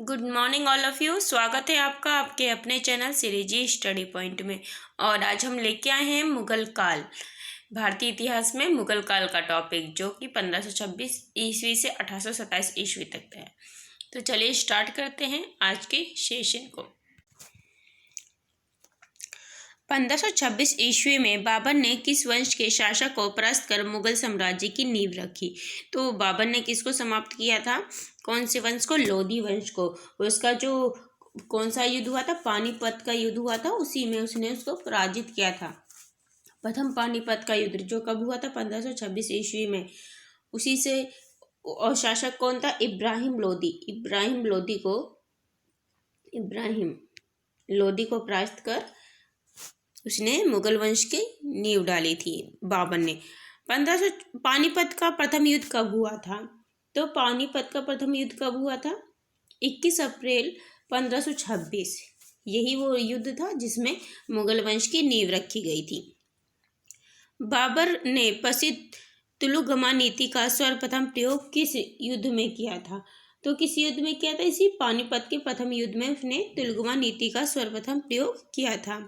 Good morning all of you. स्वागत है आपका आपके अपने चैनल सिरीजी स्टडी पॉइंट में। और आज हम लेके आए हैं मुगल काल। भारतीय इतिहास में मुगल काल का टॉपिक, जो कि 1526 ईस्वी से 1827 ईस्वी तक है। तो चलिए स्टार्ट करते हैं आज के सेशन को। 1526 ईस्वी में बाबर ने किस वंश के शासक को परास्त कर मुगल साम्राज्य की नींव रखी? तो बाबर ने किसको समाप्त किया था? कौन से वंश को? लोधी वंश को। उसका जो कौन सा युद्ध हुआ था? पानीपत का युद्ध हुआ था, उसी में उसने उसको पराजित किया था। प्रथम पानीपत का युद्ध जो कब हुआ था? 1526 ईस्वी में। उसी से और शासक कौन था? इब्राहिम लोधी को परास्त कर उसने मुगल वंश की नींव डाली थी बाबर ने। पानीपत का प्रथम युद्ध कब हुआ था? तो पानीपत का प्रथम युद्ध कब हुआ था? 21 अप्रैल 1526। यही वो युद्ध था जिसमें मुगल वंश की नींव रखी गई थी। बाबर ने प्रसिद्ध तुलुगमा नीति का सर्वप्रथम प्रयोग किस युद्ध में किया था? तो किस युद्ध में किया था? इसी पानीपत के प्रथम युद्ध में उसने तुलुगमा नीति का सर्वप्रथम प्रयोग किया था।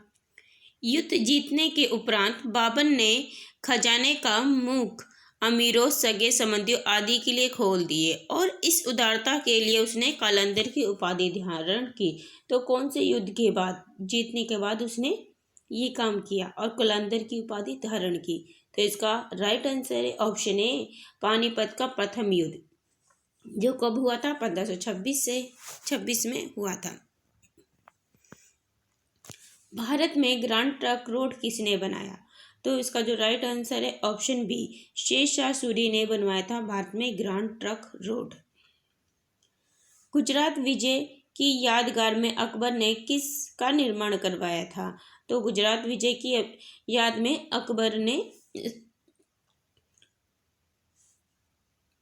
युद्ध जीतने के उपरांत बाबर ने खजाने का मुख अमीरों, सगे संबंधियों आदि के लिए खोल दिए और इस उदारता के लिए उसने कलंदर की उपाधि धारण की। तो कौन से युद्ध के बाद, जीतने के बाद उसने ये काम किया और कलंदर की उपाधि धारण की? तो इसका राइट आंसर है ऑप्शन ए, पानीपत का प्रथम युद्ध, जो कब हुआ था? 1526 से 26 में हुआ था। भारत में ग्रांड ट्रंक रोड किसने बनाया? तो इसका जो राइट आंसर है ऑप्शन बी, शेरशाह सूरी ने बनवाया था भारत में ग्रांड ट्रंक रोड। गुजरात विजय की यादगार में अकबर ने किसका निर्माण करवाया था? तो गुजरात विजय की याद में अकबर ने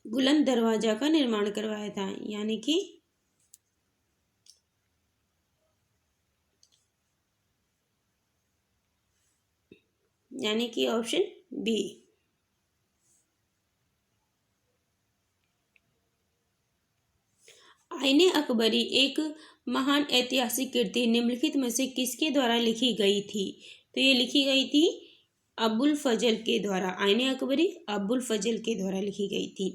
बुलंद दरवाजा का निर्माण करवाया था, यानी कि ऑप्शन बी। आईने अकबरी एक महान ऐतिहासिक कृति निम्नलिखित में से किसके द्वारा लिखी गई थी? तो ये लिखी गई थी अबुल फजल के द्वारा। आईने अकबरी अबुल फजल के द्वारा लिखी गई थी।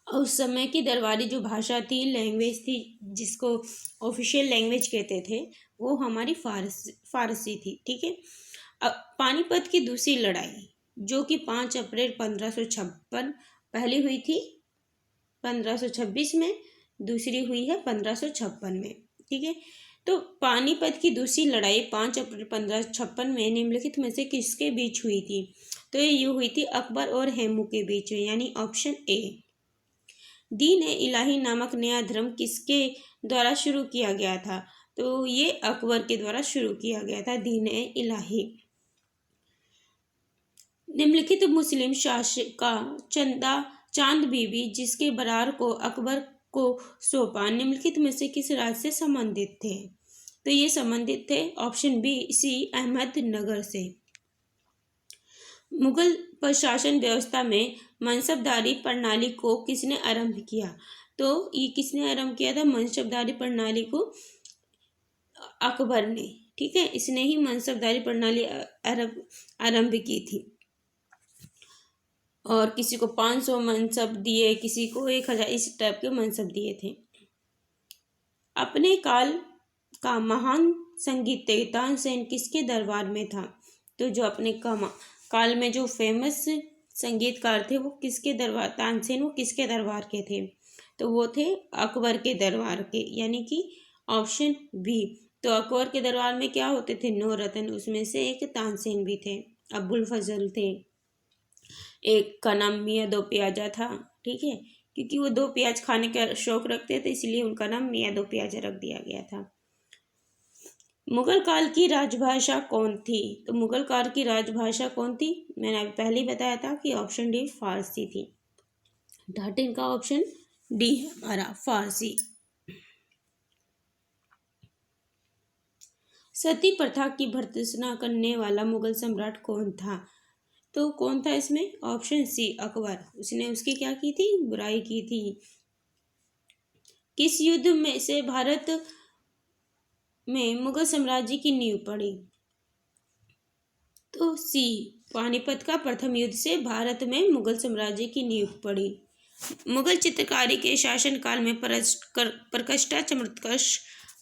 और उस समय की दरबारी जो भाषा थी, लैंग्वेज थी, जिसको ऑफिशियल लैंग्वेज कहते थे, वो हमारी फारसी थी। ठीक है। अब पानीपत की दूसरी लड़ाई, जो कि 5 अप्रैल 1556 पहली हुई थी 1526 में, दूसरी हुई है 1556 में। ठीक है। तो पानीपत की दूसरी लड़ाई 5 अप्रैल 1556 में निम्नलिखित में से किसके बीच हुई थी? तो ये हुई थी अकबर और हेमू के बीच में, यानी ऑप्शन ए। दीन ए इलाही नामक नया धर्म किसके द्वारा शुरू किया गया था? तो ये अकबर के द्वारा शुरू किया गया था, दीन ए इलाही। निम्नलिखित मुस्लिम शासका चांद बीबी जिसके बरार को अकबर को सौंपा, निम्नलिखित में से किस राज्य से संबंधित थे? तो ये संबंधित थे ऑप्शन बी, सी, अहमदनगर से। मुगल प्रशासन व्यवस्था में मनसबदारी प्रणाली को किसने आरंभ किया? तो ये किसने आरंभ किया था मनसबदारी प्रणाली को? अकबर ने। ठीक है, इसने ही मनसबदारी प्रणाली आरंभ की थी। और किसी को 500 मनसब दिए, किसी को 1000, इस टाइप के मनसब दिए थे। अपने काल का महान संगीतज्ञ तानसेन किसके दरबार में था? तो जो अपने काल में जो फेमस संगीतकार थे वो किसके दरबार, तानसेन वो किसके दरबार के थे? तो वो थे अकबर के दरबार के, यानी कि ऑप्शन बी। तो अकबर के दरबार में क्या होते थे? 9 रत्न, उसमें से एक तानसेन भी थे, अबुल फजल थे, एक का नाम मियाँ दो प्याजा था। ठीक है, क्योंकि वो 2 प्याज खाने का शौक रखते थे, इसलिए उनका नाम मियाँ दो प्याजा रख दिया गया था। मुगल काल की राजभाषा कौन थी? तो मुगल काल की राजभाषा कौन थी? मैंने अभी पहले ही बताया था कि ऑप्शन डी फारसी थी। 13 का ऑप्शन डी है हमारा, फारसी। सती प्रथा की भर्त्सना करने वाला मुगल सम्राट कौन था? तो कौन था इसमें? Option C, Akbar. उसने उसकी क्या की थी? बुराई की थी। किस युद्ध में से भारत में मुगल साम्राज्य की नींव पड़ी? तो सी, पानीपत का प्रथम युद्ध से भारत में मुगल साम्राज्य की नींव पड़ी। मुगल चित्रकारी के शासनकाल में प्रकृष्टा चमत्कर्ष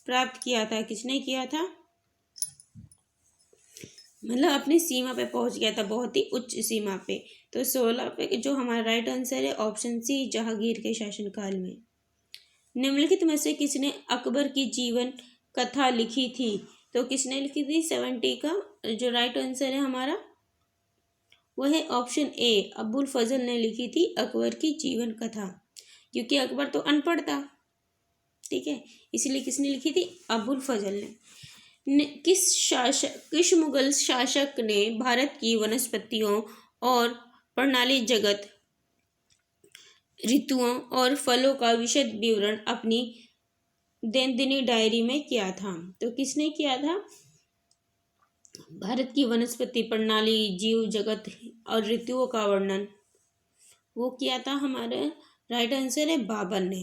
प्राप्त किया था। किसने किया था? मतलब अपनी सीमा पे पहुंच गया था, बहुत ही उच्च सीमा पे। तो 16 पे जो हमारा राइट आंसर है ऑप्शन सी, जहांगीर के शासनकाल में। निम्नलिखित में से किसने अकबर की जीवन कथा लिखी थी? तो किसने लिखी थी? 70 का जो राइट आंसर है हमारा वह है ऑप्शन ए, अबुल फजल ने लिखी थी अकबर की जीवन कथा, क्योंकि अकबर तो अनपढ़ था, ठीक है, इसलिए किसने लिखी थी? अबुल फजल ने। किस मुगल शासक ने भारत की वनस्पतियों और प्रणाली जगत, ऋतुओं और फलों का विशद विवरण अपनी दैनंदिनी डायरी में किया था? तो किसने किया था? भारत की वनस्पति प्रणाली, जीव जगत और ऋतुओं का वर्णन वो किया था हमारे राइट आंसर है बाबर ने।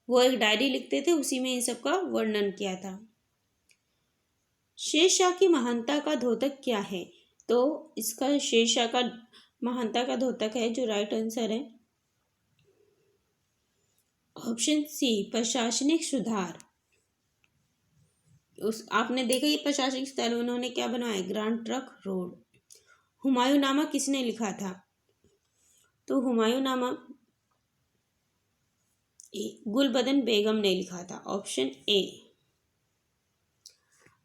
वो एक डायरी लिखते थे, उसी में इन सब का वर्णन किया था। शेरशाह की महानता का द्योतक क्या है? तो इसका शेरशाह का महानता का द्योतक है जो राइट आंसर है ऑप्शन सी, प्रशासनिक सुधार। आपने देखा ये प्रशासनिक सुधार उन्होंने क्या बनवाया? Grand trunk road. हुमायूंनामा किसने लिखा था? तो हुमायूंनामा गुलबदन बेगम ने लिखा था, ऑप्शन ए।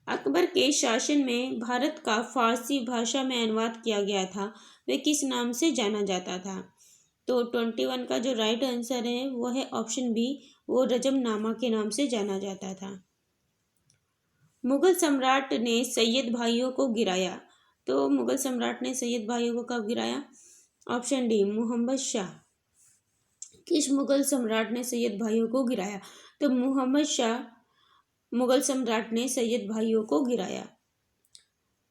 अकबर के शासन में भारत का फारसी भाषा में अनुवाद किया गया था, वह किस नाम से जाना जाता था? तो 21 का जो राइट आंसर है वो है ऑप्शन बी, वो रजमनामा के नाम से जाना जाता था। मुगल सम्राट ने सैयद भाइयों को गिराया। तो मुगल सम्राट ने सैयद भाइयों को कब गिराया? Option D, Mohammad Shah. किस मुगल सम्राट ने सैयद भाइयों को गिराया? तो मोहम्मद शाह मुगल सम्राट ने सैयद भाइयों को गिराया।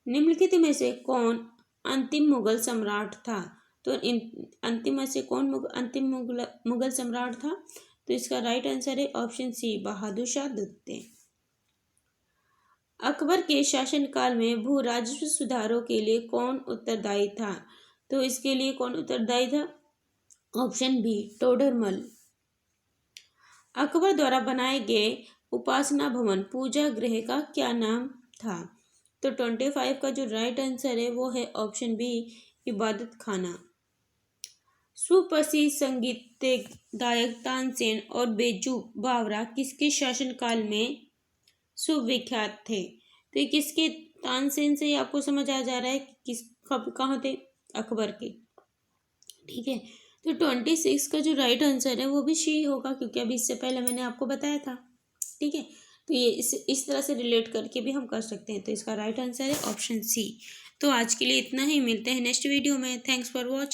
निम्नलिखित में से कौन अंतिम मुगल सम्राट था? तो इन अंतिम में से कौन अंतिम मुगल सम्राट था? तो इसका राइट आंसर है ऑप्शन सी, बहादुर शाह दुत्ते। अकबर के शासनकाल में भू राजस्व सुधारों के लिए कौन उत्तरदायी था? तो इसके लिए कौन उत्तरदायी था? Option B, Todarmal. अकबर द्वारा बनाए गए उपासना भवन पूजा गृह का क्या नाम था? तो 25 का जो राइट आंसर है वो है ऑप्शन बी, इबादत खाना। सुप्रसिद्ध संगीत गायक तानसेन और बेजू बावरा किसके शासनकाल में सुविख्यात थे? तो ये किसके? तानसेन से आपको समझ आ जा रहा है किस कब कहाँ थे? अकबर के, ठीक है। तो 26 का जो राइट आंसर है वो भी शी होगा, क्योंकि अभी इससे पहले मैंने आपको बताया था, ठीक है। तो ये इस तरह से रिलेट करके भी हम कर सकते हैं। तो इसका राइट आंसर है ऑप्शन सी। तो आज के लिए इतना ही, मिलते हैं नेक्स्ट वीडियो में। Thanks for watching.